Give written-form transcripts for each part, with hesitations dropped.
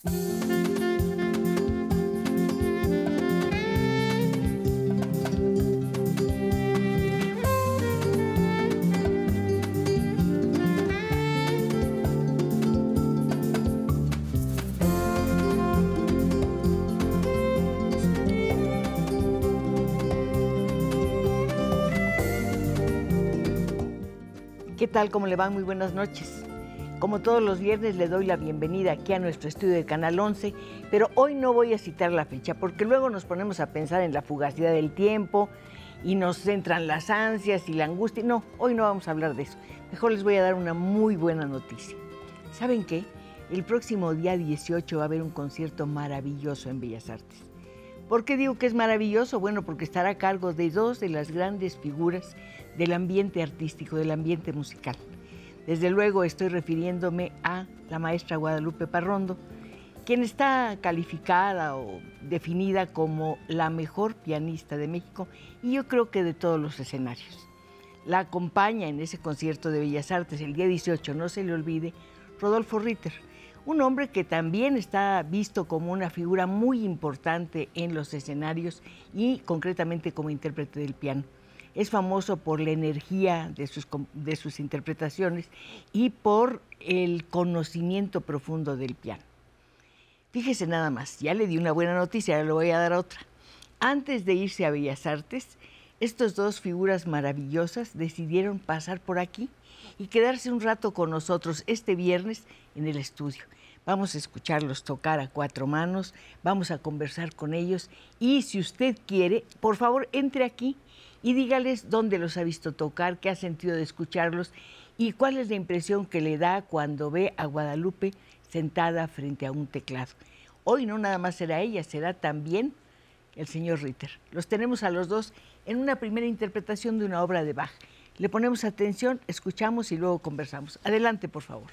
¿Qué tal? ¿Cómo le va? Muy buenas noches. Como todos los viernes le doy la bienvenida aquí a nuestro estudio de Canal 11, pero hoy no voy a citar la fecha porque luego nos ponemos a pensar en la fugacidad del tiempo y nos entran las ansias y la angustia. No, hoy no vamos a hablar de eso. Mejor les voy a dar una muy buena noticia. ¿Saben qué? El próximo día 18 va a haber un concierto maravilloso en Bellas Artes. ¿Por qué digo que es maravilloso? Bueno, porque estará a cargo de dos de las grandes figuras del ambiente artístico, del ambiente musical. Desde luego estoy refiriéndome a la maestra Guadalupe Parrondo, quien está calificada o definida como la mejor pianista de México y yo creo que de todos los escenarios. La acompaña en ese concierto de Bellas Artes el día 18, no se le olvide, Rodolfo Ritter, un hombre que también está visto como una figura muy importante en los escenarios y concretamente como intérprete del piano. Es famoso por la energía de sus interpretaciones y por el conocimiento profundo del piano. Fíjese nada más, ya le di una buena noticia, ahora le voy a dar otra. Antes de irse a Bellas Artes, estas dos figuras maravillosas decidieron pasar por aquí y quedarse un rato con nosotros este viernes en el estudio. Vamos a escucharlos tocar a cuatro manos, vamos a conversar con ellos y si usted quiere, por favor, entre aquí y dígales dónde los ha visto tocar, qué ha sentido de escucharlos y cuál es la impresión que le da cuando ve a Guadalupe sentada frente a un teclado. Hoy no nada más será ella, será también el señor Ritter. Los tenemos a los dos en una primera interpretación de una obra de Bach. Le ponemos atención, escuchamos y luego conversamos. Adelante, por favor.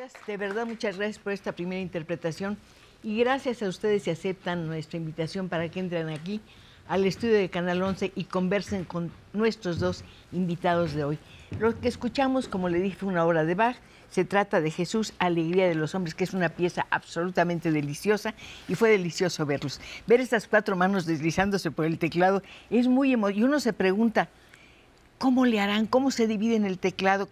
gracias, de verdad muchas gracias por esta primera interpretación y gracias a ustedes si aceptan nuestra invitación para que entren aquí al estudio de Canal 11 y conversen con nuestros dos invitados de hoy. Lo que escuchamos, como le dije, fue una obra de Bach. Se trata de Jesús, Alegría de los Hombres, que es una pieza absolutamente deliciosa y fue delicioso verlos. Ver estas 4 manos deslizándose por el teclado es muy emocionante. Y uno se pregunta, ¿cómo le harán? ¿Cómo se dividen el teclado?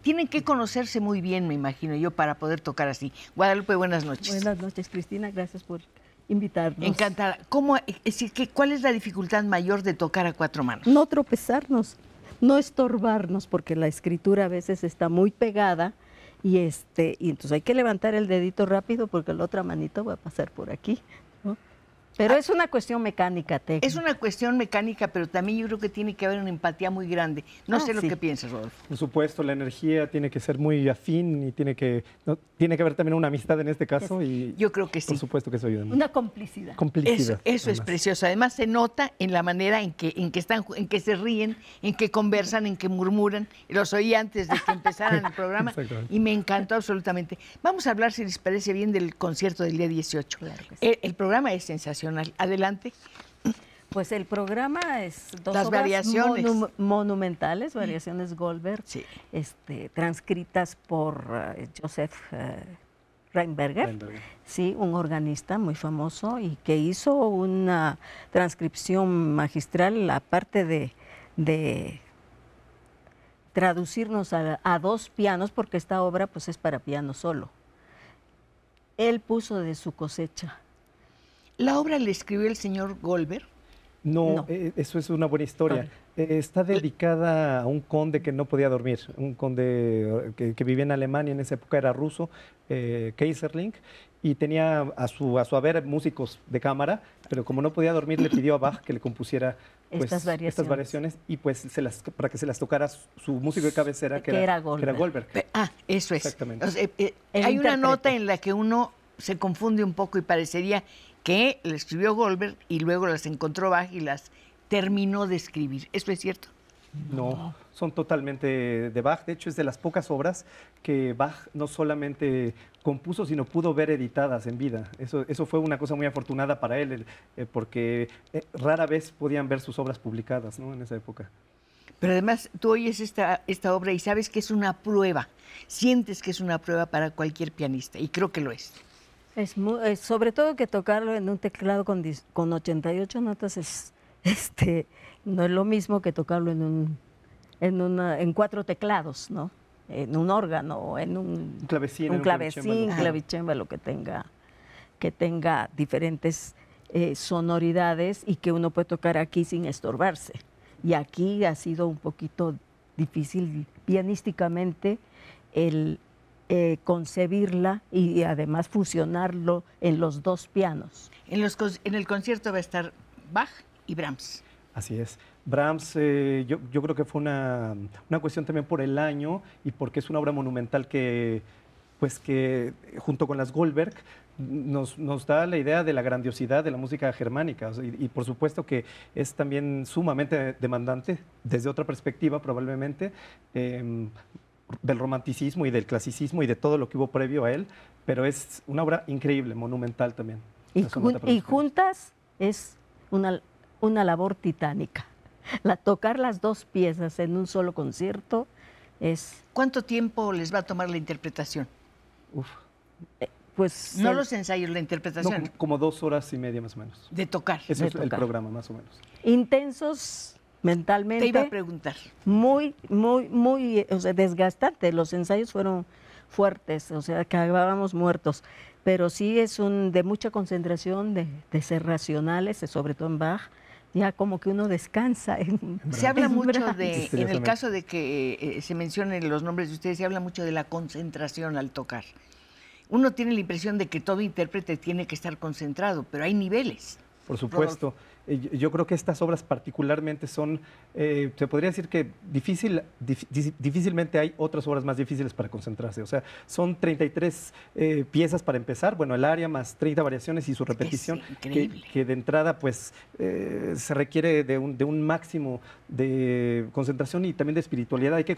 Tienen que conocerse muy bien, me imagino yo, para poder tocar así. Guadalupe, buenas noches. Buenas noches, Cristina. Gracias por invitarnos. Encantada. ¿Cuál es la dificultad mayor de tocar a 4 manos? No tropezarnos, no estorbarnos, porque la escritura a veces está muy pegada y entonces hay que levantar el dedito rápido porque la otra manito va a pasar por aquí, ¿no? Pero es una cuestión mecánica, técnica. Es una cuestión mecánica, pero también yo creo que tiene que haber una empatía muy grande. No sé lo que piensas, Rodolfo. Por supuesto, la energía tiene que ser muy afín y tiene que haber también una amistad en este caso. Y yo creo que sí. Por supuesto que eso ayuda. Una complicidad. Eso es precioso. Además se nota en la manera en que se ríen, en que conversan, en que murmuran. Los oí antes de que empezaran el programa y me encantó absolutamente. Vamos a hablar, si les parece bien, del concierto del día 18. Claro que sí. El programa es sensacional. Adelante. Pues el programa es dos Las obras variaciones monumentales, variaciones Goldberg, sí, transcritas por Joseph Rheinberger, sí, un organista muy famoso y que hizo una transcripción magistral, aparte de traducirnos a 2 pianos, porque esta obra pues es para piano solo. Él puso de su cosecha. ¿La obra la escribió el señor Goldberg? No. Eso es una buena historia. Está dedicada a un conde que no podía dormir, un conde que vivía en Alemania, en esa época era ruso, Kaiserling, y tenía a su haber músicos de cámara, pero como no podía dormir le pidió a Bach que le compusiera pues, estas variaciones y pues para que se las tocara su músico de cabecera, que era Goldberg. Eso es. Exactamente. O sea, hay una nota en la que uno se confunde un poco y parecería que la escribió Goldberg y luego las encontró Bach y las terminó de escribir. ¿Eso es cierto? No, son totalmente de Bach. De hecho, es de las pocas obras que Bach no solamente compuso, sino pudo ver editadas en vida. Eso fue una cosa muy afortunada para él, porque rara vez podían ver sus obras publicadas, ¿no? En esa época. Pero además, tú oyes esta obra y sabes que es una prueba. Sientes que es una prueba para cualquier pianista, y creo que lo es. Sobre todo que tocarlo en un teclado con 88 notas no es lo mismo que tocarlo en 4 teclados, ¿no? En un órgano, en un clavecín, clavicémbalo que tenga diferentes sonoridades y que uno puede tocar aquí sin estorbarse. Y aquí ha sido un poquito difícil pianísticamente el concebirla y además fusionarlo en los 2 pianos. En el concierto va a estar Bach y Brahms. Así es. Brahms, yo creo que fue una cuestión también por el año y porque es una obra monumental que junto con las Goldberg nos da la idea de la grandiosidad de la música germánica. O sea, y por supuesto que es también sumamente demandante desde otra perspectiva probablemente, del romanticismo y del clasicismo y de todo lo que hubo previo a él, pero es una obra increíble, monumental también. Y juntas es una labor titánica. Tocar las 2 piezas en un solo concierto es... ¿Cuánto tiempo les va a tomar la interpretación? Pues no los ensayos, la interpretación. No, como 2 horas y media más o menos. De tocar. Ese es el programa, más o menos. Intensos mentalmente. Te iba a preguntar. Muy, desgastante. Los ensayos fueron fuertes, o sea, que acabábamos muertos. Pero sí es de mucha concentración, de ser racionales, sobre todo en Bach. Ya como que uno descansa. Se habla mucho en el caso de que se mencionen los nombres de ustedes, se habla mucho de la concentración al tocar. Uno tiene la impresión de que todo intérprete tiene que estar concentrado, pero hay niveles. Por supuesto. Yo creo que estas obras particularmente son, se podría decir que difícilmente hay otras obras más difíciles para concentrarse. O sea, son 33 piezas para empezar, bueno, el aria más 30 variaciones y su repetición, que de entrada pues se requiere de un máximo de concentración y también de espiritualidad. Hay que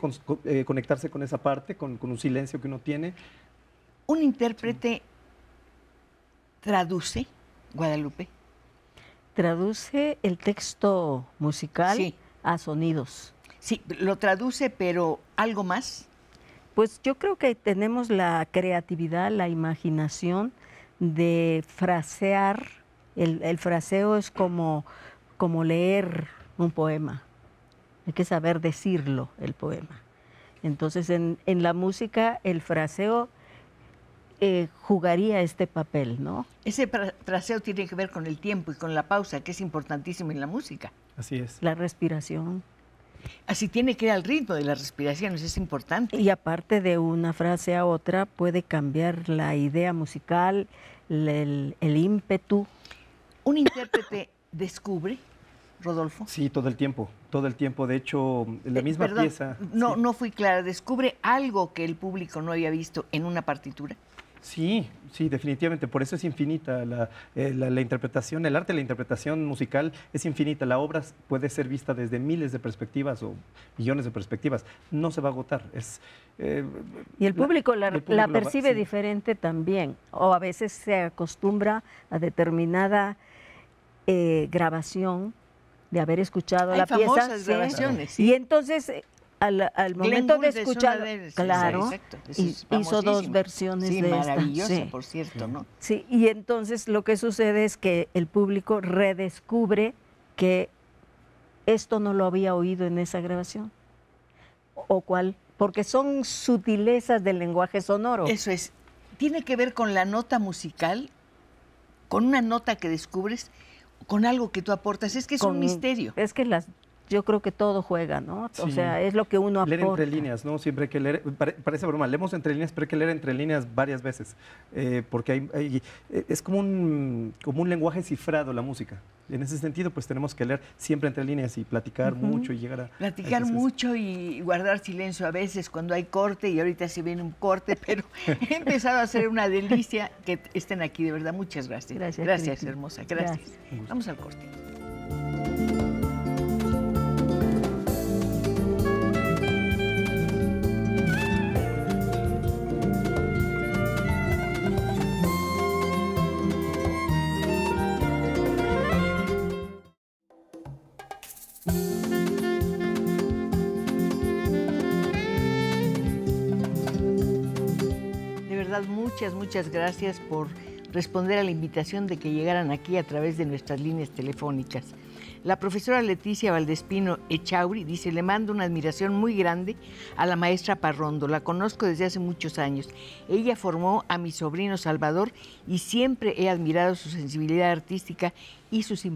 conectarse con esa parte, con un silencio que uno tiene. Un intérprete traduce, Guadalupe. Traduce el texto musical Sí. a sonidos. Sí, lo traduce, pero ¿algo más? Pues yo creo que tenemos la creatividad, la imaginación de frasear. El fraseo es como leer un poema. Hay que saber decirlo, el poema. Entonces, en la música, el fraseo jugaría este papel, ¿no? Ese fraseo tiene que ver con el tiempo y con la pausa, que es importantísimo en la música. Así es. La respiración. Así tiene que ir al ritmo de las respiraciones, es importante. Y aparte de una frase a otra, puede cambiar la idea musical, el ímpetu. ¿Un intérprete descubre, Rodolfo? Sí, todo el tiempo, todo el tiempo. De hecho, la misma Perdón, pieza. No, sí. no fui clara. ¿Descubre algo que el público no había visto en una partitura? Sí, sí, definitivamente. Por eso es infinita la interpretación. El arte de la interpretación musical es infinita. La obra puede ser vista desde miles de perspectivas o millones de perspectivas. No se va a agotar. Y el público la percibe sí. diferente también. O a veces se acostumbra a determinada grabación de haber escuchado Hay la pieza. famosas Sí. grabaciones, sí. Y entonces, al momento de Gould es una escuchar, de ellas, claro, exacto, esa es hizo dos famosísima. versiones Sí, de esta. maravillosa, Sí. por cierto, ¿no? Sí, y entonces lo que sucede es que el público redescubre que esto no lo había oído en esa grabación. ¿O cuál? Porque son sutilezas del lenguaje sonoro. Eso es. Tiene que ver con la nota musical, con una nota que descubres, con algo que tú aportas. Es que es un misterio. Es que yo creo que todo juega, ¿no? O Sí. sea, es lo que uno aporta. Leer entre líneas, ¿no? Siempre hay que leer, parece broma, leemos entre líneas, pero hay que leer entre líneas varias veces, porque es como un lenguaje cifrado la música. En ese sentido, pues tenemos que leer siempre entre líneas y platicar mucho y llegar a... Platicar mucho y guardar silencio a veces cuando hay corte, y ahorita sí viene un corte, pero he empezado a ser una delicia que estén aquí, de verdad. Muchas gracias. Gracias, Cristi. hermosa. Gracias. Gracias. Vamos al corte. De verdad, muchas gracias por responder a la invitación de que llegaran aquí a través de nuestras líneas telefónicas. La profesora Leticia Valdespino Echauri dice: le mando una admiración muy grande a la maestra Parrondo. La conozco desde hace muchos años. Ella formó a mi sobrino Salvador y siempre he admirado su sensibilidad artística y sus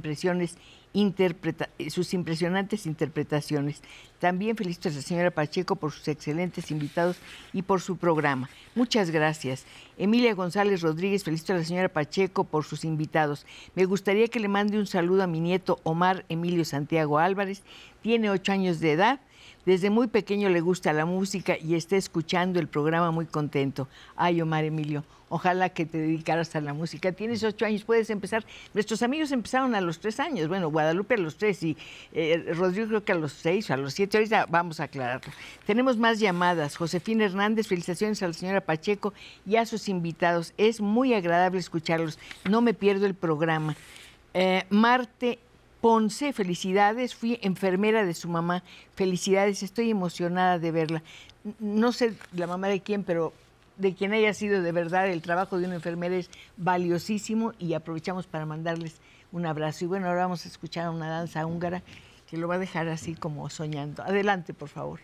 sus impresionantes interpretaciones. También felicito a la señora Pacheco por sus excelentes invitados y por su programa. Muchas gracias. Emilia González Rodríguez, felicito a la señora Pacheco por sus invitados. Me gustaría que le mande un saludo a mi nieto Omar Emilio Santiago Álvarez. Tiene 8 años de edad. Desde muy pequeño le gusta la música y está escuchando el programa muy contento. Ay, Omar Emilio, ojalá que te dedicaras a la música. Tienes 8 años, puedes empezar. Nuestros amigos empezaron a los 3 años. Bueno, Guadalupe a los 3 y Rodrigo creo que a los 6 o a los 7. Ahorita vamos a aclararlo. Tenemos más llamadas. Josefina Hernández, felicitaciones a la señora Pacheco y a sus invitados. Es muy agradable escucharlos. No me pierdo el programa. Marte Ponce, felicidades, fui enfermera de su mamá, felicidades, estoy emocionada de verla. No sé la mamá de quién, pero de quien haya sido, de verdad, el trabajo de una enfermera es valiosísimo y aprovechamos para mandarles un abrazo. Y bueno, ahora vamos a escuchar una danza húngara que lo va a dejar así como soñando. Adelante, por favor.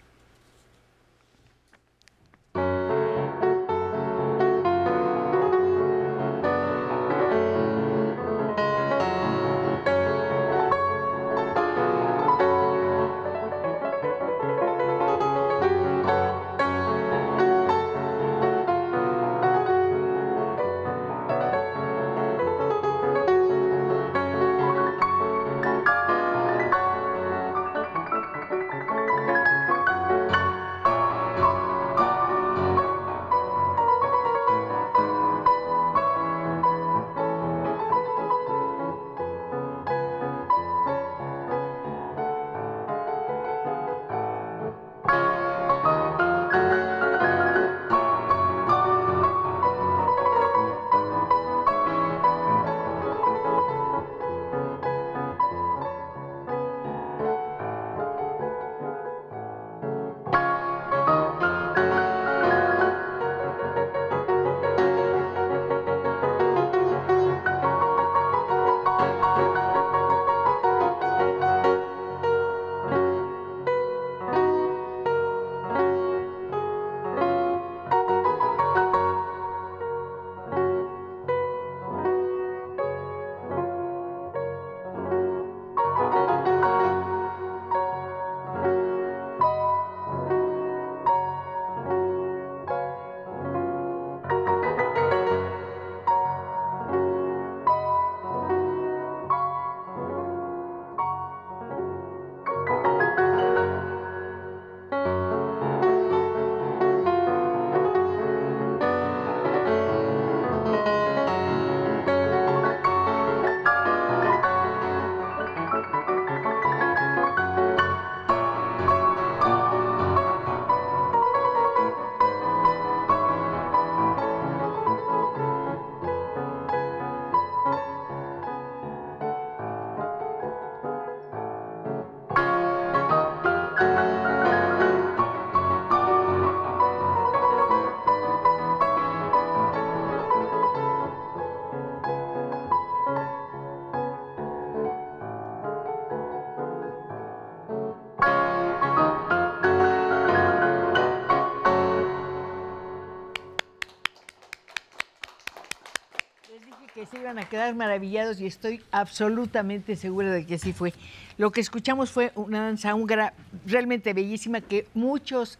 Les dije que se iban a quedar maravillados y estoy absolutamente segura de que así fue. Lo que escuchamos fue una danza húngara realmente bellísima que muchos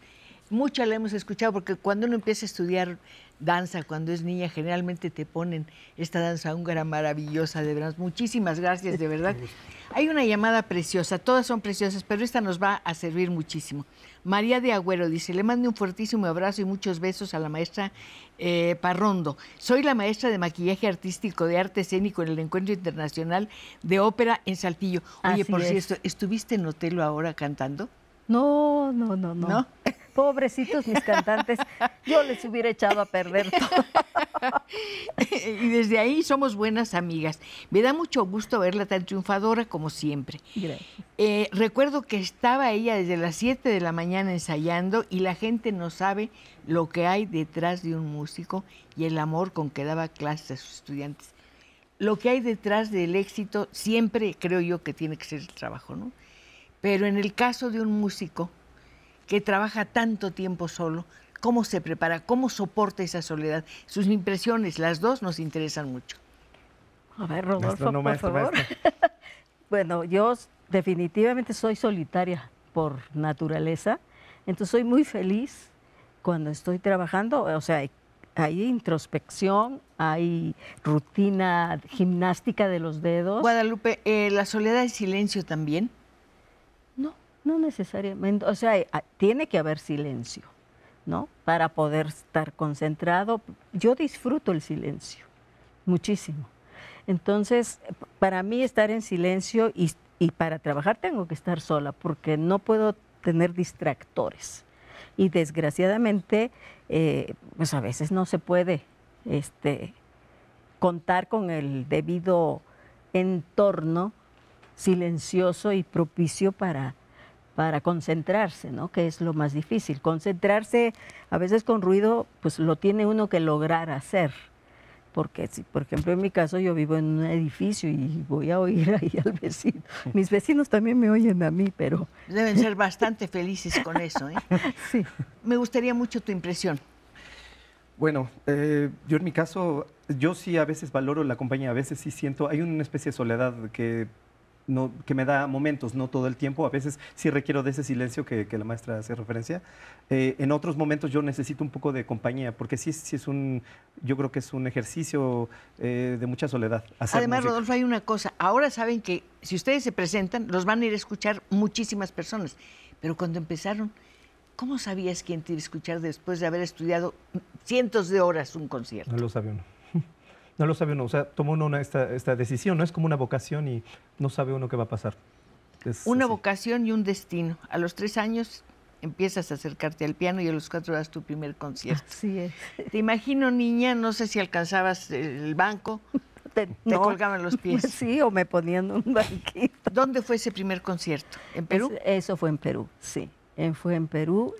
la hemos escuchado porque cuando uno empieza a estudiar danza, cuando es niña, generalmente te ponen esta danza húngara maravillosa de Brahms. Muchísimas gracias, de verdad. Hay una llamada preciosa, todas son preciosas, pero esta nos va a servir muchísimo. María de Agüero dice, le mando un fuertísimo abrazo y muchos besos a la maestra Parrondo. Soy la maestra de maquillaje artístico de arte escénico en el Encuentro Internacional de Ópera en Saltillo. Oye, Así por es. cierto, ¿estuviste en Otelo ahora cantando? No. ¿No? Pobrecitos mis cantantes, yo les hubiera echado a perder todo. Y desde ahí somos buenas amigas. Me da mucho gusto verla tan triunfadora como siempre. Gracias. Recuerdo que estaba ella desde las 7 de la mañana ensayando y la gente no sabe lo que hay detrás de un músico y el amor con que daba clases a sus estudiantes. Lo que hay detrás del éxito siempre creo yo que tiene que ser el trabajo, ¿no? Pero en el caso de un músico que trabaja tanto tiempo solo, ¿cómo se prepara? ¿Cómo soporta esa soledad? Sus impresiones, las dos nos interesan mucho. A ver, Rodolfo, Maestro, no, por maestro, favor. maestro. Bueno, yo definitivamente soy solitaria por naturaleza, entonces soy muy feliz cuando estoy trabajando, o sea, hay introspección, hay rutina gimnástica de los dedos. Guadalupe, ¿la soledad es silencio también? No necesariamente, o sea, tiene que haber silencio, ¿no? Para poder estar concentrado. Yo disfruto el silencio muchísimo. Entonces, para mí estar en silencio y para trabajar tengo que estar sola porque no puedo tener distractores. Y desgraciadamente, pues a veces no se puede contar con el debido entorno silencioso y propicio para concentrarse, ¿no? Que es lo más difícil. Concentrarse a veces con ruido, pues lo tiene uno que lograr hacer. Porque si, por ejemplo, en mi caso yo vivo en un edificio y voy a oír ahí al vecino. Mis vecinos también me oyen a mí, pero... Deben ser bastante felices con eso, ¿eh? Sí. Me gustaría mucho tu impresión. Bueno, yo en mi caso, yo sí a veces valoro la compañía, a veces sí siento, hay una especie de soledad que me da momentos, no todo el tiempo, a veces sí requiero de ese silencio que la maestra hace referencia. En otros momentos yo necesito un poco de compañía, porque sí es yo creo que es un ejercicio de mucha soledad. Hacer Además, música. Rodolfo, hay una cosa. Ahora saben que si ustedes se presentan, los van a ir a escuchar muchísimas personas. Pero cuando empezaron, ¿cómo sabías quién te iba a escuchar después de haber estudiado cientos de horas un concierto? No lo sabe uno. No lo sabe uno, o sea, toma uno esta decisión, no es como una vocación y no sabe uno qué va a pasar. Es Una así. vocación y un destino. A los 3 años empiezas a acercarte al piano y a los 4 das tu primer concierto. Así es. Te imagino, niña, no sé si alcanzabas el banco, te No. colgaban los pies. Sí, o me ponían un banquito. ¿Dónde fue ese primer concierto? ¿En Perú? Eso fue en Perú, sí. Fue en Perú.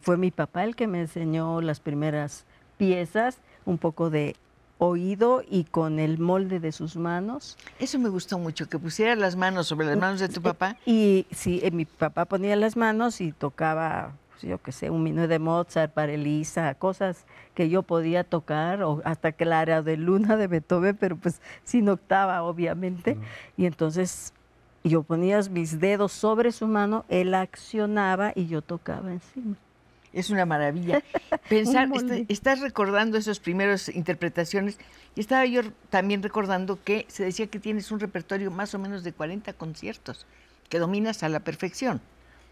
Fue mi papá el que me enseñó las primeras piezas, un poco de oído y con el molde de sus manos. Eso me gustó mucho, que pusieras las manos sobre las manos de tu papá. Y sí, mi papá ponía las manos y tocaba, pues, yo qué sé, un minuto de Mozart, para Elisa, cosas que yo podía tocar, o hasta que la área de Luna de Beethoven, pero pues sin octava, obviamente. Y entonces yo ponía mis dedos sobre su mano, él accionaba y yo tocaba encima. Es una maravilla. Pensar, Un molde. estás recordando esas primeras interpretaciones y estaba yo también recordando que se decía que tienes un repertorio más o menos de 40 conciertos que dominas a la perfección.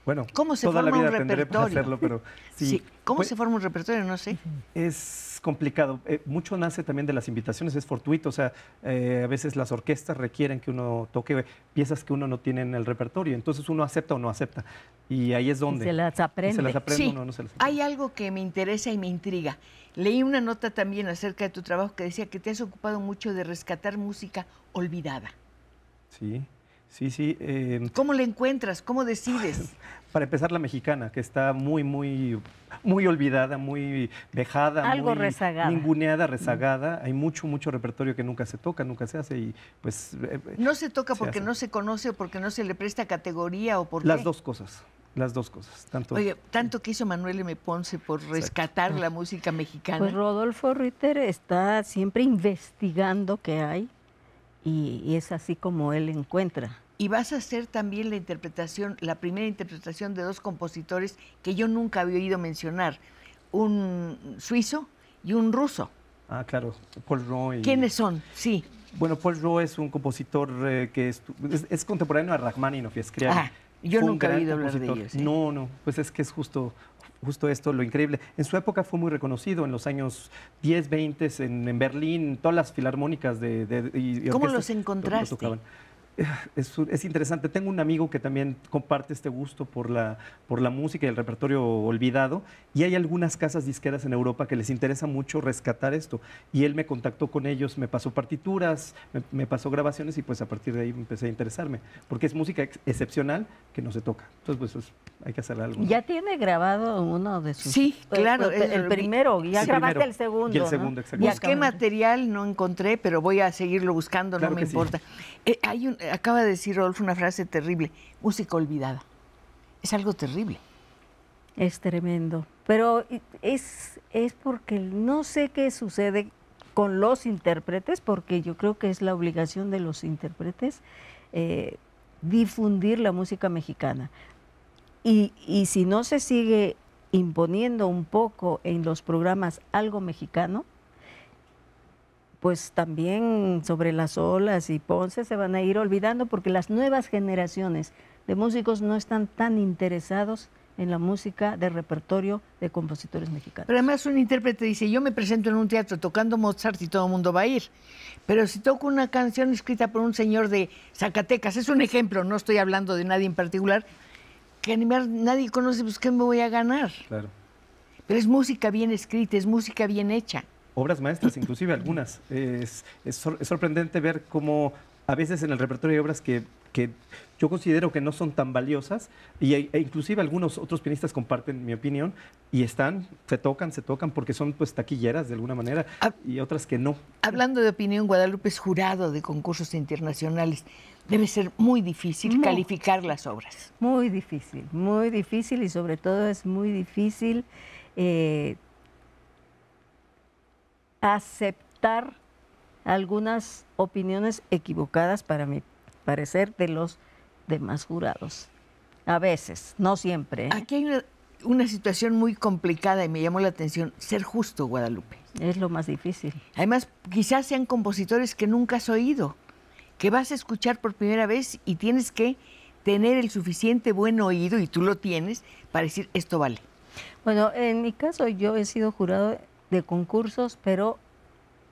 Bueno, ¿Cómo se toda la forma vida un tendré para repertorio? hacerlo, pero sí. Sí. ¿Cómo Pues, se forma un repertorio? No sé. es complicado. Mucho nace también de las invitaciones, es fortuito. O sea, a veces las orquestas requieren que uno toque piezas que uno no tiene en el repertorio. Entonces uno acepta o no acepta. Y ahí es donde. Se las aprende. Se las aprende Sí, uno, no se las aprende. hay algo que me interesa y me intriga. Leí una nota también acerca de tu trabajo que decía que te has ocupado mucho de rescatar música olvidada. Sí, sí, sí. ¿Cómo la encuentras? ¿Cómo decides? Para empezar, la mexicana, que está muy olvidada, muy dejada, Algo muy rezagada. ninguneada, rezagada. Hay mucho repertorio que nunca se toca, nunca se hace y pues... ¿No se toca se porque hace. no se conoce o porque no se le presta categoría o por Las qué? dos cosas. las dos cosas. Tanto, Oye, tanto que hizo Manuel M. Ponce por rescatar la música mexicana. Pues Rodolfo Ritter está siempre investigando qué hay y es así como él encuentra. Y vas a hacer también la primera interpretación de dos compositores que yo nunca había oído mencionar, un suizo y un ruso. Ah, claro, Paul Roy. ¿Quiénes son? Sí. Bueno, Paul Roy es un compositor que es contemporáneo a Rachmaninoff y Scriabin. Ah, yo Fue un nunca he gran oído hablar de compositor. ellos. ¿Eh? No, pues es que es justo esto lo increíble. En su época fue muy reconocido, en los años 10, 20, en Berlín, todas las filarmónicas y ¿Cómo orquestas los encontraste? lo tocaban. Es interesante. Tengo un amigo que también comparte este gusto por la música y el repertorio olvidado, y hay algunas casas disqueras en Europa que les interesa mucho rescatar esto. Y él me contactó con ellos, me pasó partituras, me pasó grabaciones, y pues a partir de ahí empecé a interesarme, porque es música excepcional que no se toca. Entonces, pues hay que hacer algo, ¿no? Ya tiene grabado uno de sus... Sí, claro. El primero, ya Sí, grabaste primero. el segundo. Y el ¿no? segundo, exactamente. Busqué material, no encontré, pero voy a seguirlo buscando, Claro no me que sí. importa. Acaba de decir Rodolfo una frase terrible, música olvidada. Es algo terrible. Es tremendo. Pero es porque no sé qué sucede con los intérpretes, porque yo creo que es la obligación de los intérpretes difundir la música mexicana. Y si no se sigue imponiendo un poco en los programas algo mexicano, pues también Sobre las Olas y Ponce se van a ir olvidando, porque las nuevas generaciones de músicos no están tan interesados en la música de repertorio de compositores mexicanos. Pero además un intérprete dice, yo me presento en un teatro tocando Mozart y todo el mundo va a ir. Pero si toco una canción escrita por un señor de Zacatecas, es un ejemplo, no estoy hablando de nadie en particular, que nadie conoce, pues ¿qué me voy a ganar? Claro. Pero es música bien escrita, es música bien hecha. Obras maestras, inclusive algunas. Es sorprendente ver cómo a veces en el repertorio hay obras que yo considero que no son tan valiosas, e inclusive algunos otros pianistas comparten mi opinión, y se tocan porque son pues taquilleras de alguna manera, y otras que no. Hablando de opinión, Guadalupe es jurado de concursos internacionales. Debe ser muy difícil calificar las obras. Muy difícil, y sobre todo es muy difícil aceptar algunas opiniones equivocadas, para mi parecer, de los demás jurados. A veces, no siempre. Aquí hay una situación muy complicada y me llamó la atención, ser justo, Guadalupe. Es lo más difícil. Además, quizás sean compositores que nunca has oído, que vas a escuchar por primera vez y tienes que tener el suficiente buen oído, y tú lo tienes, para decir, esto vale. Bueno, en mi caso yo he sido jurado de concursos, pero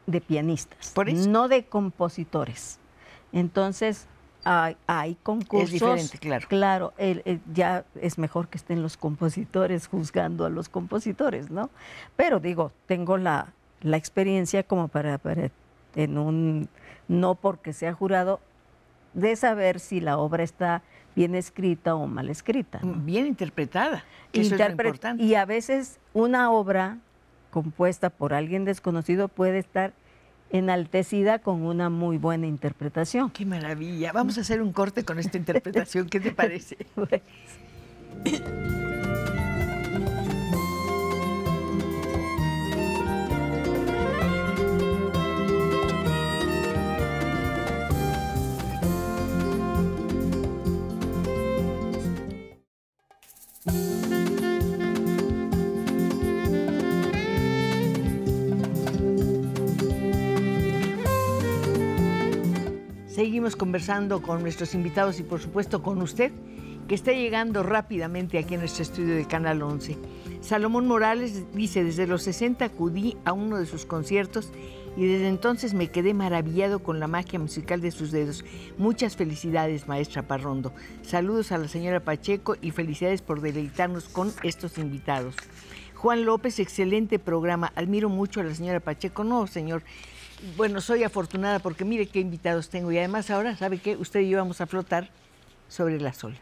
de pianistas, ¿Por eso? no de compositores. Entonces, hay concursos. Es diferente, claro. Claro, ya es mejor que estén los compositores juzgando a los compositores, ¿no? Pero digo, tengo la experiencia como para no porque sea jurado, de saber si la obra está bien escrita o mal escrita, ¿no? Bien interpretada, que eso es lo importante. Y a veces una obra compuesta por alguien desconocido puede estar enaltecida con una muy buena interpretación. ¡Qué maravilla! Vamos a hacer un corte con esta interpretación, ¿qué te parece? Pues, Seguimos conversando con nuestros invitados y por supuesto con usted, que está llegando rápidamente aquí en nuestro estudio de Canal 11. Salomón Morales dice, desde los 60 acudí a uno de sus conciertos y desde entonces me quedé maravillado con la magia musical de sus dedos. Muchas felicidades, maestra Parrondo. Saludos a la señora Pacheco y felicidades por deleitarnos con estos invitados. Juan López, excelente programa. Admiro mucho a la señora Pacheco. No, señor. Bueno, soy afortunada porque mire qué invitados tengo. Y además ahora, ¿sabe qué? Usted y yo vamos a flotar sobre las olas.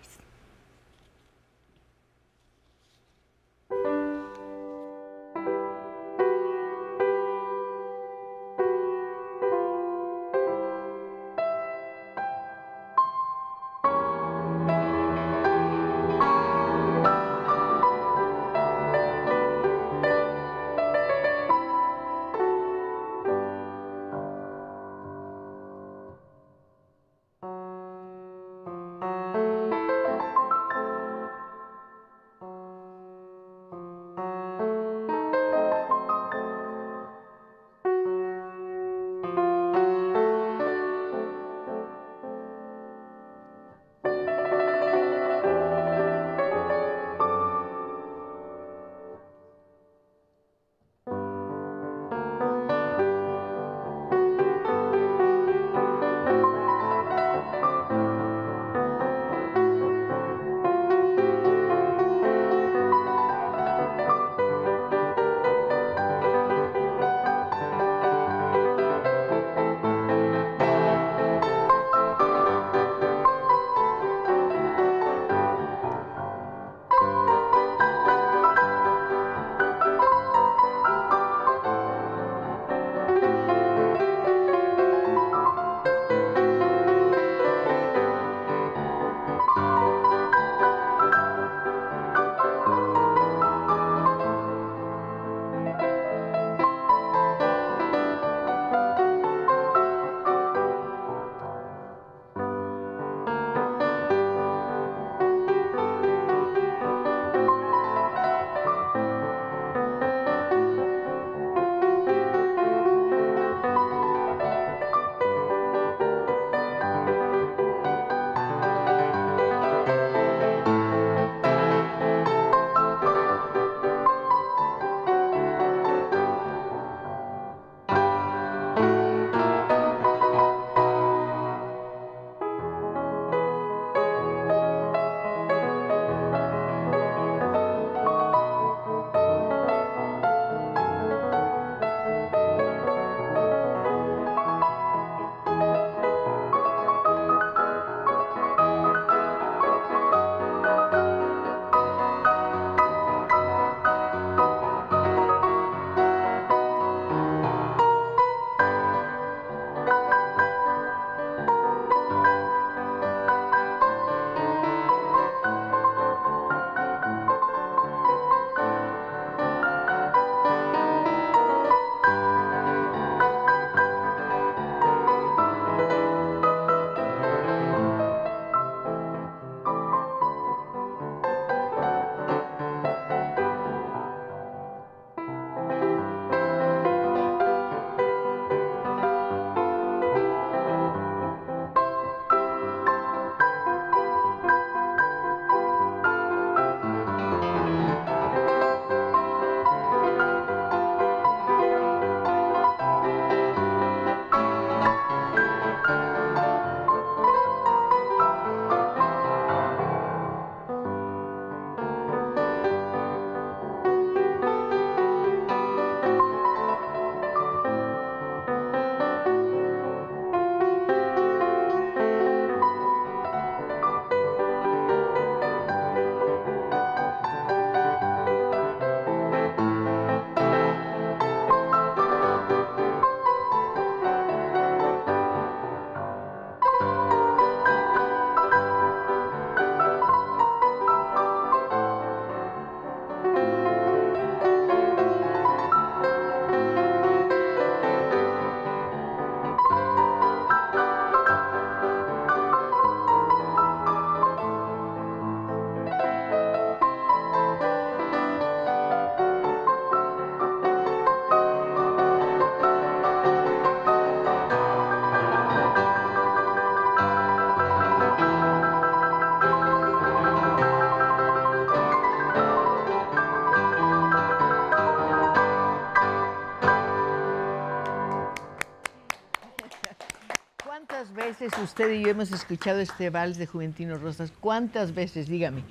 ¿Cuántas veces usted y yo hemos escuchado este vals de Juventino Rosas? ¿Cuántas veces? Dígame.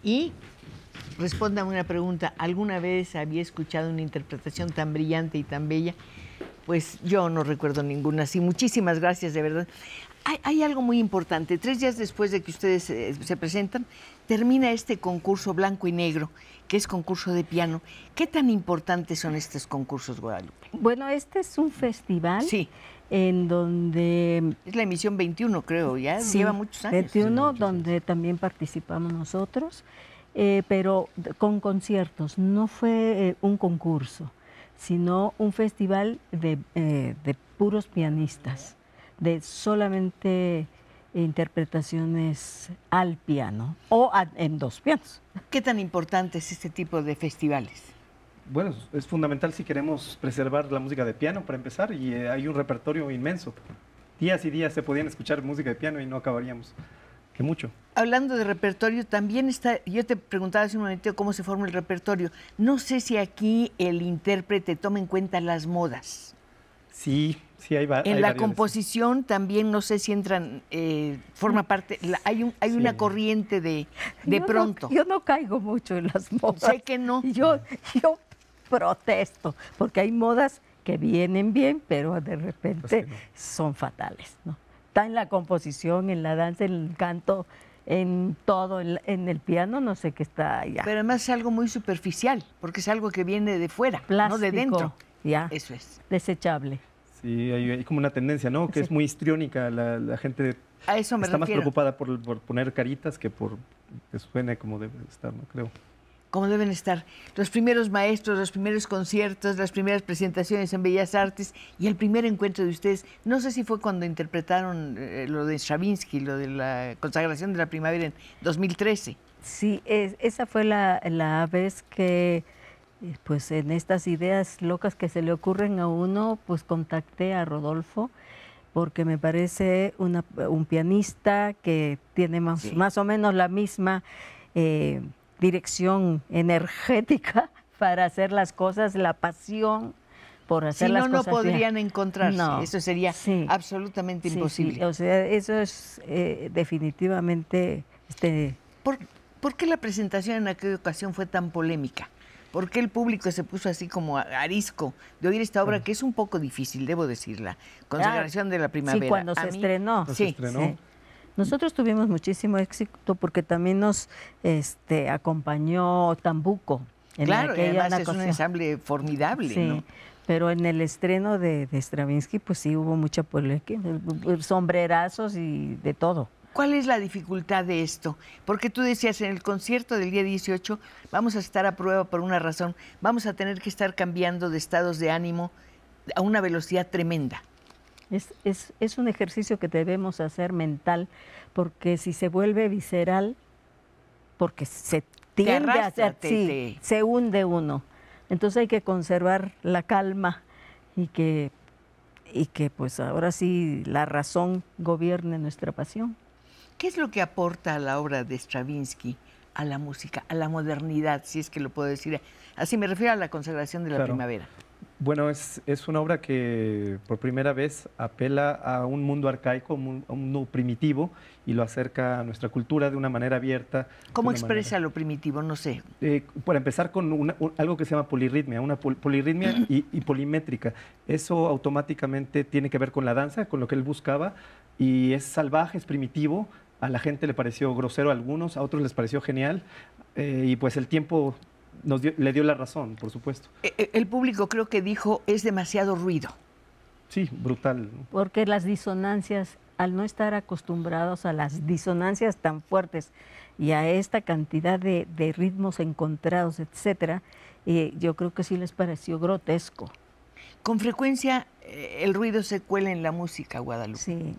Y respóndame una pregunta. ¿Alguna vez había escuchado una interpretación tan brillante y tan bella? Pues yo no recuerdo ninguna. Sí, muchísimas gracias, de verdad. Hay algo muy importante. 3 días después de que ustedes se presentan, termina este concurso blanco y negro, que es concurso de piano. ¿Qué tan importantes son estos concursos, Guadalupe? Bueno, este es un festival Sí. en donde... Es la emisión 21, creo, ya Sí, lleva muchos años. 21, donde también participamos nosotros, pero con conciertos. No fue un concurso, sino un festival de puros pianistas, de solamente interpretaciones al piano o en 2 pianos. ¿Qué tan importante es este tipo de festivales? Bueno, es fundamental si queremos preservar la música de piano, para empezar, y hay un repertorio inmenso. Días y días se podían escuchar música de piano y no acabaríamos. Que mucho. Hablando de repertorio, también está, yo te preguntaba hace un momento cómo se forma el repertorio. No sé si aquí el intérprete toma en cuenta las modas. Sí, sí, hay En hay la variedades. composición también, no sé si entran, forma parte, hay Sí. una corriente de Yo pronto. yo no caigo mucho en las modas. Sé que no. Yo protesto, porque hay modas que vienen bien, pero de repente Pues que no. son fatales, ¿no? Está en la composición, en la danza, en el canto, en todo, en el piano, no sé qué está allá. Pero además es algo muy superficial, porque es algo que viene de fuera, Plástico, no de dentro. ya, Eso es. desechable. Sí, hay como una tendencia, ¿no? Que Sí. es muy histriónica. La gente A eso me está más refiero. preocupada por poner caritas que por que suene como debe estar, ¿no? Creo. Como deben estar los primeros maestros, los primeros conciertos, las primeras presentaciones en Bellas Artes y el primer encuentro de ustedes. No sé si fue cuando interpretaron lo de Stravinsky, lo de la consagración de la primavera en 2013. Sí, esa fue la vez que, pues en estas ideas locas que se le ocurren a uno, pues contacté a Rodolfo, porque me parece un pianista que tiene Sí. más o menos la misma dirección energética para hacer las cosas, la pasión por hacer Si las no, no cosas bien. podrían encontrarse. No, Eso sería sí. absolutamente Sí, imposible. sí, o sea, eso es definitivamente ¿Por qué la presentación en aquella ocasión fue tan polémica? ¿Por qué el público se puso así como arisco de oír esta obra que es un poco difícil, debo decirla? Consagración de la primavera. Sí, cuando A se mí- estrenó. Cuando Sí. se estrenó. Sí. Nosotros tuvimos muchísimo éxito porque también nos acompañó Tambuco. En Claro, y aquella además es un ocasión. ensamble formidable, Sí, ¿no? pero en el estreno de Stravinsky, pues sí hubo mucha polémica, sombrerazos y de todo. ¿Cuál es la dificultad de esto? Porque tú decías, en el concierto del día 18 vamos a estar a prueba por una razón. Vamos a tener que estar cambiando de estados de ánimo a una velocidad tremenda. Es un ejercicio que debemos hacer mental, porque si se vuelve visceral, porque se tiende a arrastra, hacer, sí, se hunde uno. Entonces hay que conservar la calma y que pues ahora sí la razón gobierne nuestra pasión. ¿Qué es lo que aporta a la obra de Stravinsky, a la música, a la modernidad, si es que lo puedo decir? Así me refiero a la consagración de la Claro. primavera. Bueno, es una obra que por primera vez apela a un mundo arcaico, a un mundo primitivo, y lo acerca a nuestra cultura de una manera abierta. ¿Cómo de una expresa manera- lo primitivo? No sé. Para empezar con algo que se llama polirritmia, una polirritmia y polimétrica. Eso automáticamente tiene que ver con la danza, con lo que él buscaba, y es salvaje, es primitivo. A la gente le pareció grosero a algunos, a otros les pareció genial, y pues el tiempo le dio la razón, por supuesto. El público creo que dijo, es demasiado ruido. Sí, brutal, ¿no? Porque las disonancias, al no estar acostumbrados a las disonancias tan fuertes y a esta cantidad de ritmos encontrados, etcétera, yo creo que sí les pareció grotesco. Con frecuencia el ruido se cuela en la música, Guadalupe. Sí,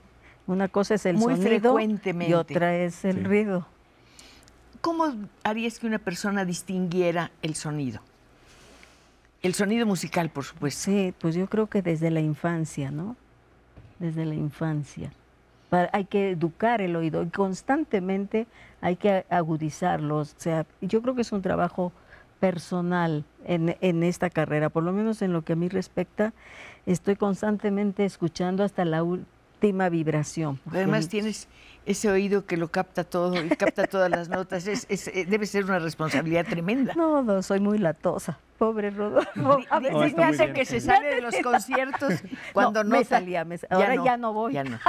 una cosa es el Muy sonido frecuentemente. y otra es el Sí. ruido. ¿Cómo harías que una persona distinguiera el sonido? El sonido musical, por supuesto. Sí, pues yo creo que desde la infancia, ¿no? Desde la infancia. Hay que educar el oído y constantemente hay que agudizarlo. O sea, yo creo que es un trabajo personal en esta carrera, por lo menos en lo que a mí respecta, estoy constantemente escuchando hasta óptima vibración. Además tienes ese oído que lo capta todo y capta todas las notas. Debe ser una responsabilidad tremenda. No, soy muy latosa. Pobre Rodolfo. A veces No, me está muy hace bien, que está se muy sale de los conciertos cuando no me salía. Ahora ya no voy. Ya no.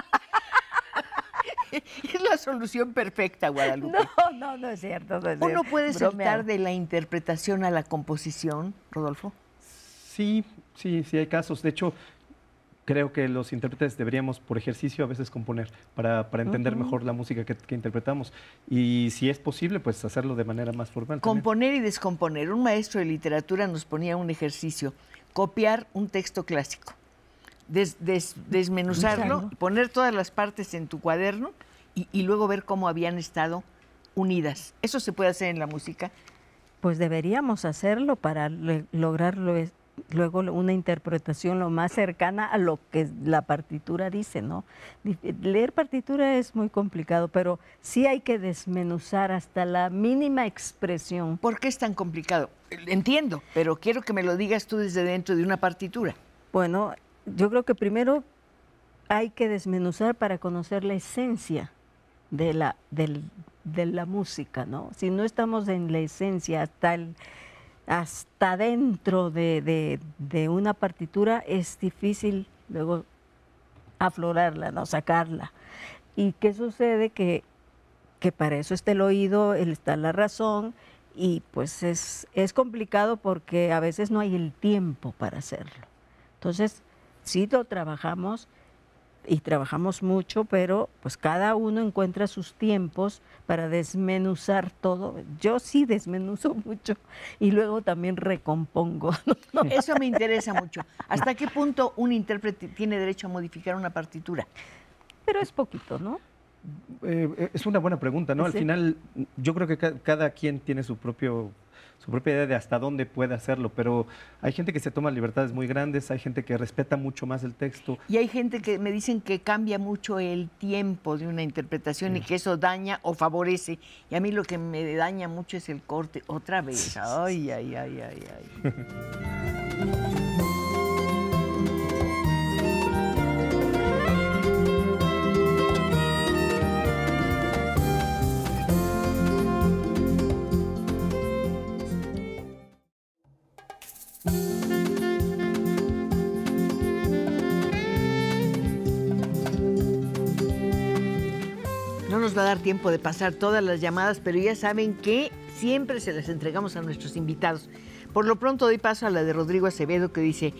Es la solución perfecta, Guadalupe. No es cierto. ¿Uno puede saltar bromear de la interpretación a la composición, Rodolfo? Sí, hay casos. De hecho, creo que los intérpretes deberíamos, por ejercicio, a veces componer para entender mejor la música que interpretamos. Y si es posible, pues hacerlo de manera más formal. Componer y descomponer. Un maestro de literatura nos ponía un ejercicio, copiar un texto clásico, desmenuzarlo, poner todas las partes en tu cuaderno y luego ver cómo habían estado unidas. ¿Eso se puede hacer en la música? Pues deberíamos hacerlo para lograrlo luego una interpretación lo más cercana a lo que la partitura dice, ¿no? Leer partitura es muy complicado, pero sí hay que desmenuzar hasta la mínima expresión. ¿Por qué es tan complicado? Entiendo, pero quiero que me lo digas tú desde dentro de una partitura. Bueno, yo creo que primero hay que desmenuzar para conocer la esencia de la música, ¿no? Si no estamos en la esencia hasta dentro de una partitura, es difícil luego aflorarla, ¿no? Sacarla. ¿Y qué sucede? Que para eso está el oído, está la razón, y pues es complicado porque a veces no hay el tiempo para hacerlo. Entonces, sí lo trabajamos y trabajamos mucho, pero pues cada uno encuentra sus tiempos para desmenuzar todo. Yo sí desmenuzo mucho y luego también recompongo. Eso me interesa mucho. ¿Hasta qué punto un intérprete tiene derecho a modificar una partitura? Pero es poquito, ¿no? Es una buena pregunta, ¿no? Al Sí. final, yo creo que cada quien tiene su propia idea de hasta dónde puede hacerlo, pero hay gente que se toma libertades muy grandes, hay gente que respeta mucho más el texto. Y hay gente que me dicen que cambia mucho el tiempo de una interpretación y que eso daña o favorece. Y a mí lo que me daña mucho es el corte. Otra vez. Ay. No nos va a dar tiempo de pasar todas las llamadas, pero ya saben que siempre se las entregamos a nuestros invitados. Por lo pronto doy paso a la de Rodrigo Acevedo, que dice: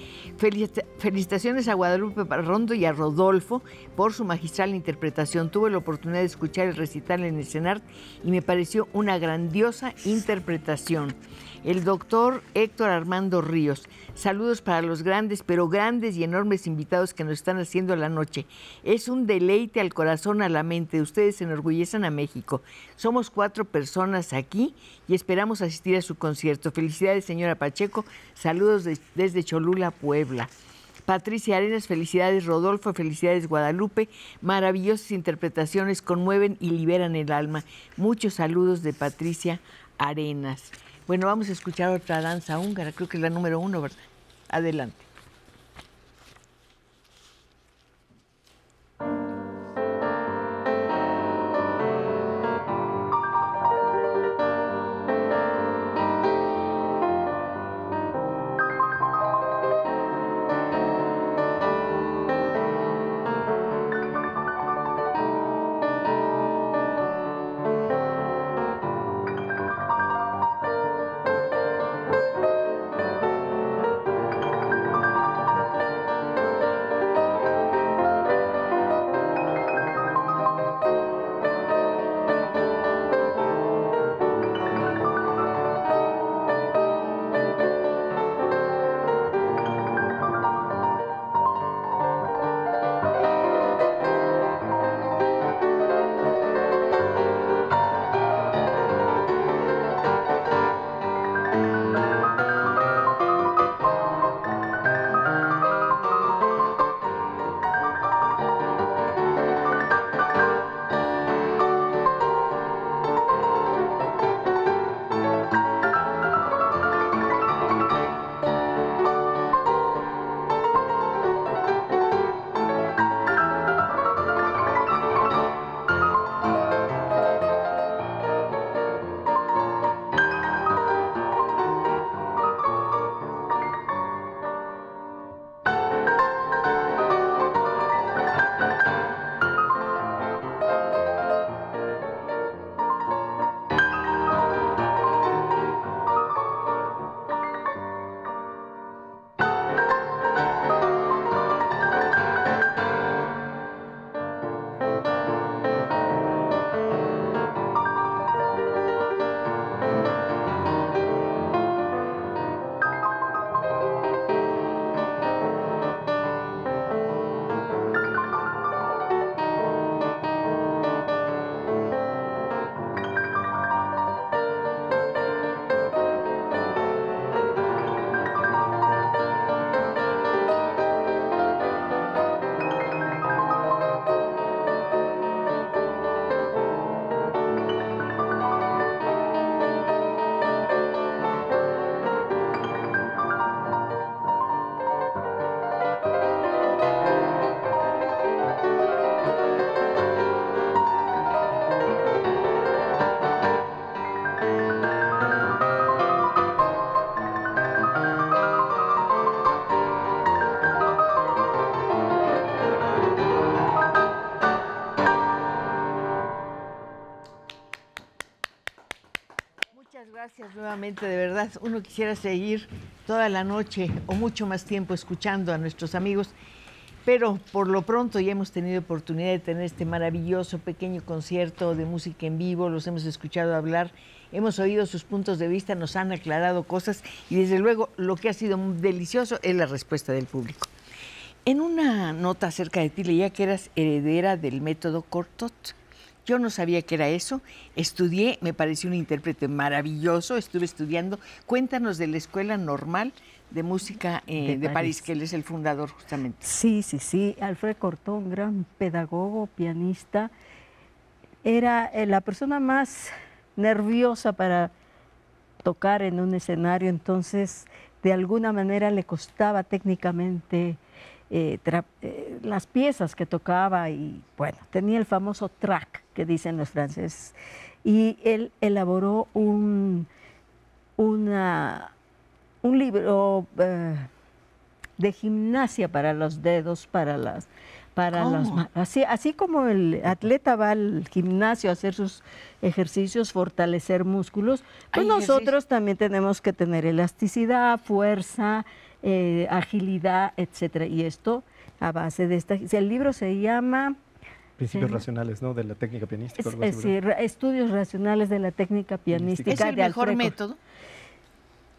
felicitaciones a Guadalupe Parrondo y a Rodolfo por su magistral interpretación. Tuve la oportunidad de escuchar el recital en el CENART y me pareció una grandiosa interpretación. El doctor Héctor Armando Ríos: saludos para los grandes, pero grandes y enormes invitados que nos están haciendo la noche. Es un deleite al corazón, a la mente. Ustedes enorgullecen a México. Somos 4 personas aquí y esperamos asistir a su concierto. Felicidades, señora Pacheco. Saludos desde Cholula, Puebla. Patricia Arenas: felicidades, Rodolfo. Felicidades, Guadalupe. Maravillosas interpretaciones, conmueven y liberan el alma. Muchos saludos de Patricia Arenas. Bueno, vamos a escuchar otra danza húngara, creo que es la número 1, ¿verdad? Adelante. gracias nuevamente, de verdad. Uno quisiera seguir toda la noche o mucho más tiempo escuchando a nuestros amigos, pero por lo pronto ya hemos tenido oportunidad de tener este maravilloso pequeño concierto de música en vivo, los hemos escuchado hablar, hemos oído sus puntos de vista, nos han aclarado cosas y desde luego lo que ha sido delicioso es la respuesta del público. En una nota acerca de ti leía que eras heredera del método Cortot. Yo no sabía que era eso, estudié, me pareció un intérprete maravilloso, estuve estudiando. Cuéntanos de la Escuela Normal de Música de París, que él es el fundador justamente. Sí. Alfred Cortot, un gran pedagogo, pianista, era la persona más nerviosa para tocar en un escenario, entonces de alguna manera le costaba técnicamente las piezas que tocaba y bueno, tenía el famoso track que dicen los franceses y él elaboró un libro de gimnasia para los dedos, para las así como el atleta va al gimnasio a hacer sus ejercicios, fortalecer músculos, pues nosotros también tenemos que tener elasticidad, fuerza, agilidad, etcétera. Y esto a base de el libro se llama Principios racionales, ¿no? De la técnica pianística. Es decir, estudios racionales de la técnica pianística. ¿Es el mejor método?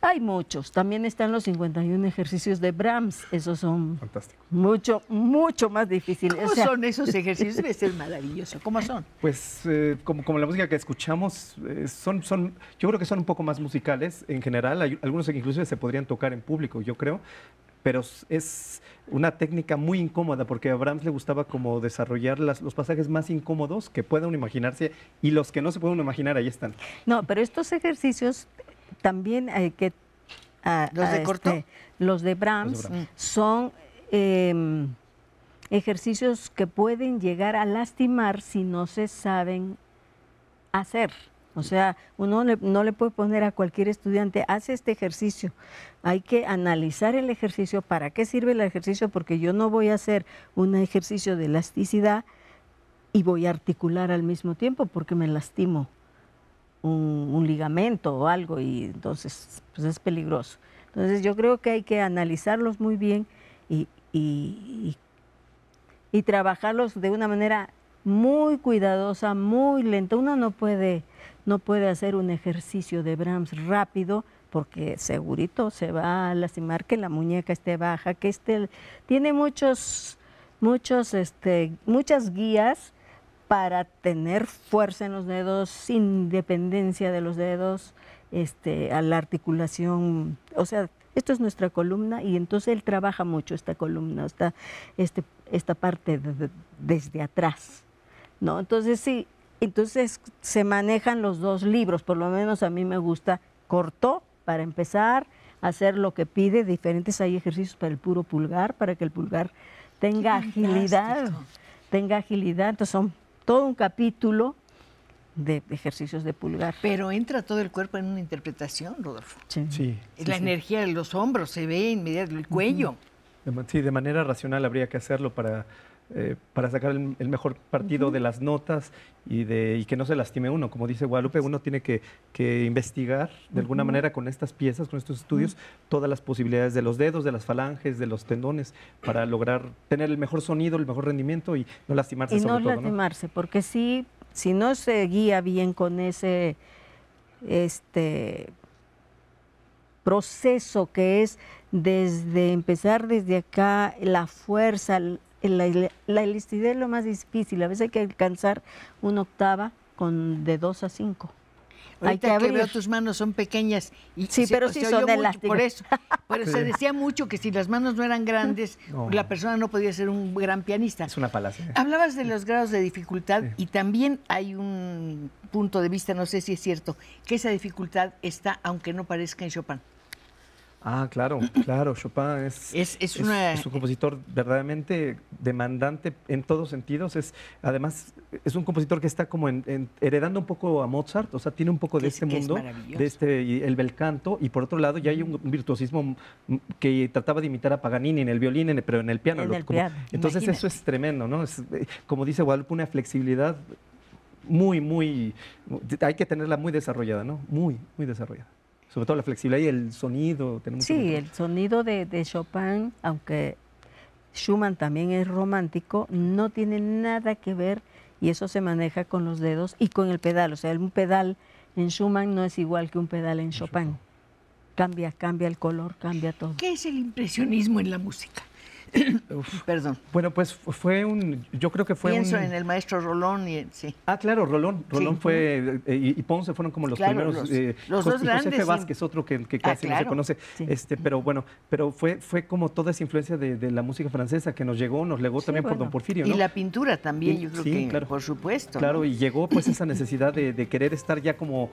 Hay muchos. También están los 51 ejercicios de Brahms. Esos son fantásticos. Mucho más difíciles. ¿Cómo son esos ejercicios? Debe ser maravilloso. ¿Cómo son? Pues como la música que escuchamos, yo creo que son un poco más musicales en general. Hay algunos que inclusive se podrían tocar en público, yo creo. Pero es una técnica muy incómoda porque a Brahms le gustaba como desarrollar los pasajes más incómodos que pueda uno imaginarse y los que no se pueden imaginar, ahí están. No, pero estos ejercicios también hay que... ¿Los de Cortot? Los de Brahms son ejercicios que pueden llegar a lastimar si no se saben hacer. O sea, uno no le puede poner a cualquier estudiante, hace este ejercicio. Hay que analizar el ejercicio, para qué sirve el ejercicio, porque yo no voy a hacer un ejercicio de elasticidad y voy a articular al mismo tiempo porque me lastimo un ligamento o algo y entonces pues es peligroso. Entonces yo creo que hay que analizarlos muy bien y trabajarlos de una manera muy cuidadosa, muy lenta. Uno no puede hacer un ejercicio de Brahms rápido porque segurito se va a lastimar, que la muñeca esté baja, que tiene muchas guías para tener fuerza en los dedos, independencia de los dedos, a la articulación. O sea, esto es nuestra columna y entonces él trabaja mucho esta columna, esta parte desde atrás, ¿no? Entonces sí, se manejan los dos libros, por lo menos a mí me gusta Cortot para empezar a hacer lo que pide, diferentes hay ejercicios para el puro pulgar, para que el pulgar tenga agilidad, entonces son todo un capítulo de ejercicios de pulgar. Pero entra todo el cuerpo en una interpretación, Rodolfo. Sí. La energía de los hombros se ve inmediatamente, el cuello. Sí, de manera racional habría que hacerlo para sacar el mejor partido de las notas y que no se lastime uno. Como dice Guadalupe, uno tiene que investigar de alguna manera con estas piezas, con estos estudios, todas las posibilidades de los dedos, de las falanges, de los tendones, para lograr tener el mejor sonido, el mejor rendimiento y no lastimarse sobre todo. Y no lastimarse, porque si no se guía bien con ese proceso que es empezar desde acá, la fuerza, la elasticidad es lo más difícil. A veces hay que alcanzar una octava de 2 a 5. Ahorita que veo tus manos son pequeñas. Sí, pero sí son elásticas. Por eso. Pero se decía mucho que si las manos no eran grandes, la persona no podía ser un gran pianista. Es una falacia. Hablabas de los grados de dificultad y también hay un punto de vista, no sé si es cierto, que esa dificultad está aunque no parezca en Chopin. Ah, claro, Chopin es un compositor verdaderamente demandante en todos sentidos. Además, es un compositor que está como heredando un poco a Mozart, o sea, tiene un poco de este mundo, de el bel canto, y por otro lado ya hay un virtuosismo que trataba de imitar a Paganini en el violín, pero en el piano. Entonces imagínate. Eso es tremendo, ¿no? Es, como dice Guadalupe, una flexibilidad hay que tenerla muy desarrollada, ¿no? Muy desarrollada. Sobre todo la flexibilidad y el sonido. Sí, el sonido de Chopin, aunque Schumann también es romántico, no tiene nada que ver, y eso se maneja con los dedos y con el pedal. O sea, un pedal en Schumann no es igual que un pedal en Chopin. Cambia el color, cambia todo. ¿Qué es el impresionismo en la música? Perdón. Bueno, pues yo creo que fue Pienso en el maestro Rolón y sí. Ah, claro, Rolón Sí. fue, y Ponce fueron como los Claro, primeros. los dos y grandes, José sí. Vázquez, otro que casi no se claro. conoce. Sí. Pero bueno, fue como toda esa influencia de la música francesa que nos legó Sí, también por bueno. Don Porfirio, Y ¿no? la pintura también, yo creo Sí, que, claro. por supuesto. Claro, ¿no? y llegó pues esa necesidad de querer estar ya como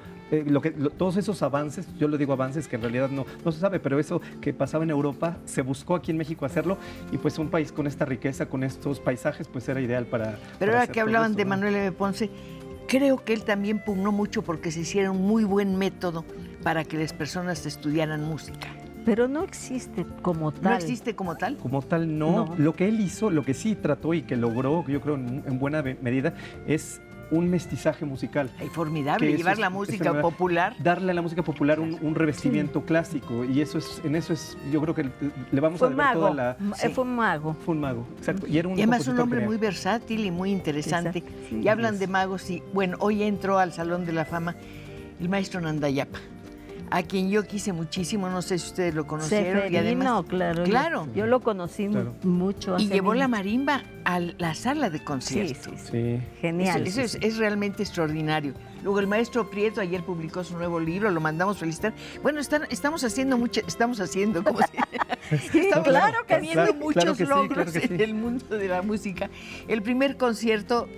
todos esos avances, yo le digo avances que en realidad no se sabe, pero eso que pasaba en Europa se buscó aquí en México hacerlo, y pues un país con esta riqueza, con estos paisajes, pues era ideal para. Pero para ahora hacer que todo hablaban esto, de ¿no? Manuel M. Ponce, creo que él también pugnó mucho porque se hiciera un muy buen método para que las personas estudiaran música. Pero no existe como tal. ¿No existe como tal? Como tal, no. No. Lo que él hizo, lo que sí trató y que logró, yo creo en buena medida, es un mestizaje musical. Ay, formidable, Que eso llevar es- la es música una- popular. Darle a la música popular un revestimiento clásico, y en eso es, yo creo que le vamos Fue a un deber toda mago. la. Sí. Fue un mago. Fue un mago, exacto. Y era un Y además un compositor hombre que- muy versátil y muy interesante. Exacto, sí. Y hablan Así de es. magos y, bueno, hoy entró al Salón de la Fama el maestro Nandayapa, a quien yo quise muchísimo, no sé si ustedes lo conocieron. Y además, Seferino, claro. Claro. Yo lo conocí Claro. mucho. y hace llevó la mucho. marimba a la sala de Sí, conciertos. sí, sí. Sí. Genial. Eso es realmente extraordinario. Luego el maestro Prieto ayer publicó su nuevo libro, lo mandamos felicitar. Bueno, estamos haciendo como si estamos claro que teniendo sí, muchos claro que sí, logros claro que sí. en el mundo de la música. El primer concierto,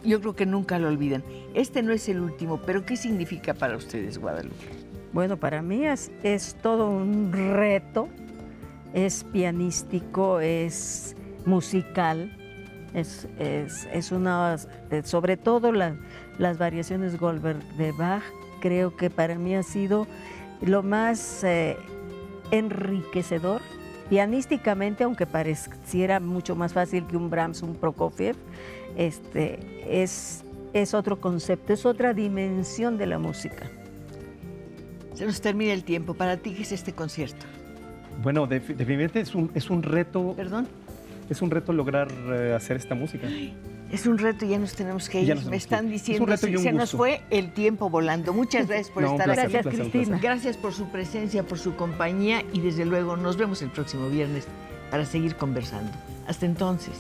yo creo que nunca lo olvidan. Este no es el último, pero ¿qué significa para ustedes, Guadalupe? Bueno, para mí es todo un reto, es pianístico, es musical, es una, sobre todo las variaciones Goldberg de Bach, creo que para mí ha sido lo más enriquecedor, pianísticamente, aunque pareciera mucho más fácil que un Brahms, un Prokofiev, es otro concepto, es otra dimensión de la música. Se nos termina el tiempo. ¿Para ti qué es este concierto? Bueno, definitivamente es un reto. ¿Perdón? Es un reto lograr hacer esta música. Es un reto, ya nos tenemos que ir. Ya nos Me tenemos que están ir. Es diciendo, un reto y un se nos gusto. fue el tiempo volando. Muchas gracias por No, un estar placer, aquí. Gracias, un placer, un Cristina. placer. Gracias por su presencia, por su compañía y desde luego nos vemos el próximo viernes para seguir conversando. Hasta entonces.